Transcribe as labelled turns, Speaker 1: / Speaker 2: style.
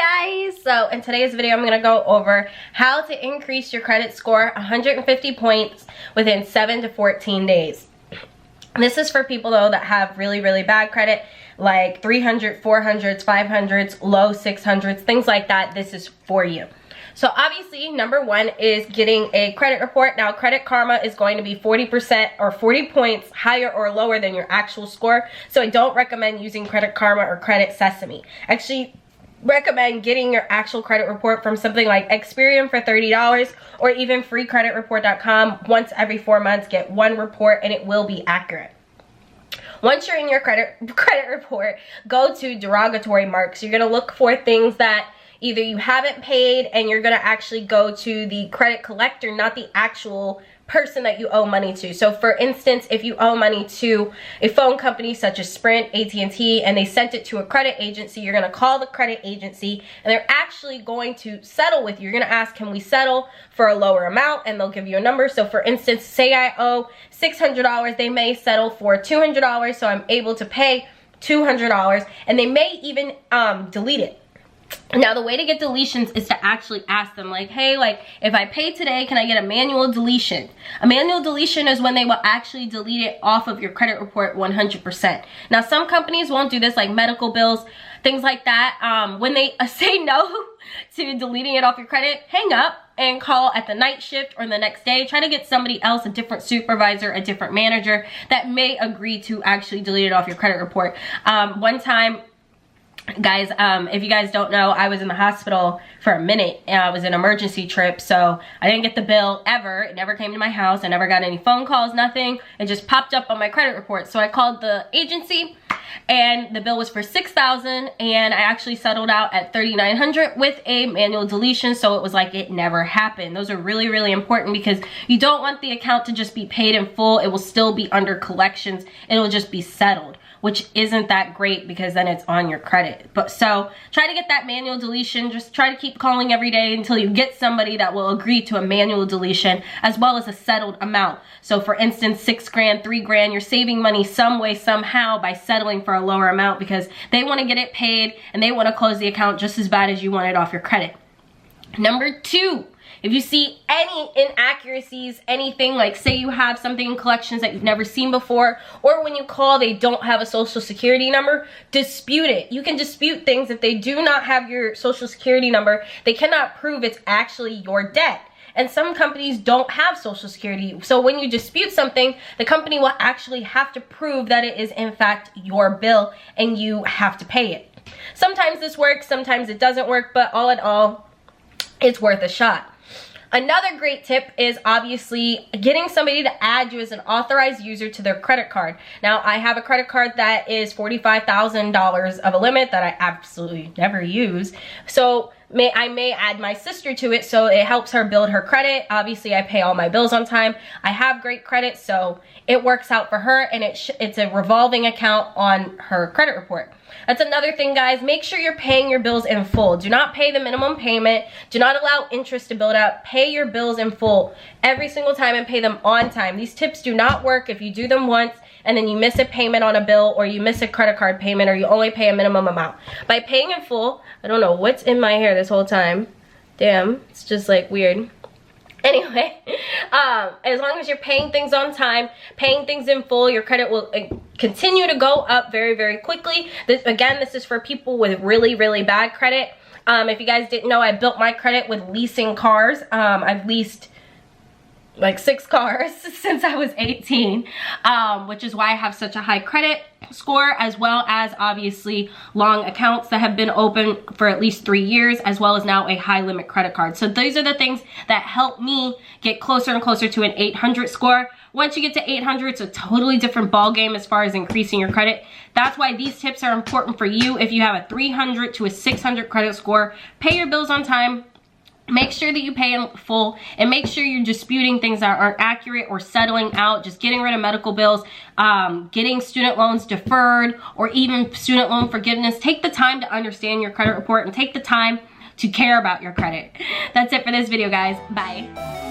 Speaker 1: guys, so in today's video I'm going to go over how to increase your credit score 150 points within 7 to 14 days. This is for people though that have really bad credit, like 300, 400s, 500s, low 600s, things like that. This is for you. So obviously number one is getting a credit report. Now Credit Karma is going to be 40% or 40 points higher or lower than your actual score. So I don't recommend using Credit Karma or Credit Sesame. Actually recommend getting your actual credit report from something like Experian for $30 or even freecreditreport.com. Once every 4 months, get one report and it will be accurate. Once you're in your credit report, go to derogatory marks. You're going to look for things that either you haven't paid, and you're going to actually go to the credit collector, not the actual person that you owe money to. So for instance, if you owe money to a phone company such as Sprint, AT&T, and they sent it to a credit agency, you're going to call the credit agency and they're actually going to settle with you. You're going to ask, can we settle for a lower amount? And they'll give you a number. So for instance, say I owe $600, they may settle for $200, so I'm able to pay $200, and they may even delete it. Now the way to get deletions is to actually ask them, like, hey, like, if I pay today, can I get a manual deletion? A manual deletion is when they will actually delete it off of your credit report 100%. Now some companies won't do this, like medical bills, things like that. When they say no to deleting it off your credit, hang up and call at the night shift or the next day. Try to get somebody else, a different supervisor, a different manager that may agree to actually delete it off your credit report. One time, guys, if you guys don't know, I was in the hospital for a minute. It was an emergency trip, so I didn't get the bill ever. It never came to my house. I never got any phone calls, nothing. It just popped up on my credit report. So I called the agency and the bill was for $6,000, and I actually settled out at $3,900 with a manual deletion. So it was like it never happened. Those are really important because you don't want the account to just be paid in full. It will still be under collections. It'll just be settled, which isn't that great because then it's on your credit. But so try to get that manual deletion. Just try to keep calling every day until you get somebody that will agree to a manual deletion as well as a settled amount. So for instance, $6,000, $3,000, you're saving money some way, somehow by settling for a lower amount because they want to get it paid and they want to close the account just as bad as you want it off your credit. Number two, if you see any inaccuracies, anything like say you have something in collections that you've never seen before, or when you call they don't have a social security number, dispute it. You can dispute things. If they do not have your social security number, they cannot prove it's actually your debt. And some companies don't have social security. So when you dispute something, the company will actually have to prove that it is in fact your bill and you have to pay it. Sometimes this works, sometimes it doesn't work, but all in all, it's worth a shot. Another great tip is obviously getting somebody to add you as an authorized user to their credit card. Now, I have a credit card that is $45,000 of a limit that I absolutely never use. So I may add my sister to it so it helps her build her credit. Obviously, I pay all my bills on time. I have great credit, so it works out for her, and it's a revolving account on her credit report. That's another thing, guys. Make sure you're paying your bills in full. Do not pay the minimum payment. Do not allow interest to build up. Pay your bills in full every single time and pay them on time. These tips do not work if you do them once and then you miss a payment on a bill, or you miss a credit card payment, or you only pay a minimum amount. By paying in full, I don't know what's in my hair this whole time. Damn, it's just like weird. Anyway, as long as you're paying things on time, paying things in full, your credit will continue to go up very quickly. This is for people with really bad credit. If you guys didn't know, I built my credit with leasing cars. I've leased like 6 cars since I was 18, which is why I have such a high credit score, as well as obviously long accounts that have been open for at least 3 years, as well as now a high limit credit card. So these are the things that help me get closer and closer to an 800 score. Once you get to 800, it's a totally different ball game as far as increasing your credit. That's why these tips are important for you. If you have a 300 to a 600 credit score, pay your bills on time. Make sure that you pay in full, and make sure you're disputing things that aren't accurate or settling out, just getting rid of medical bills, getting student loans deferred, or even student loan forgiveness. Take the time to understand your credit report and take the time to care about your credit. That's it for this video, guys. Bye.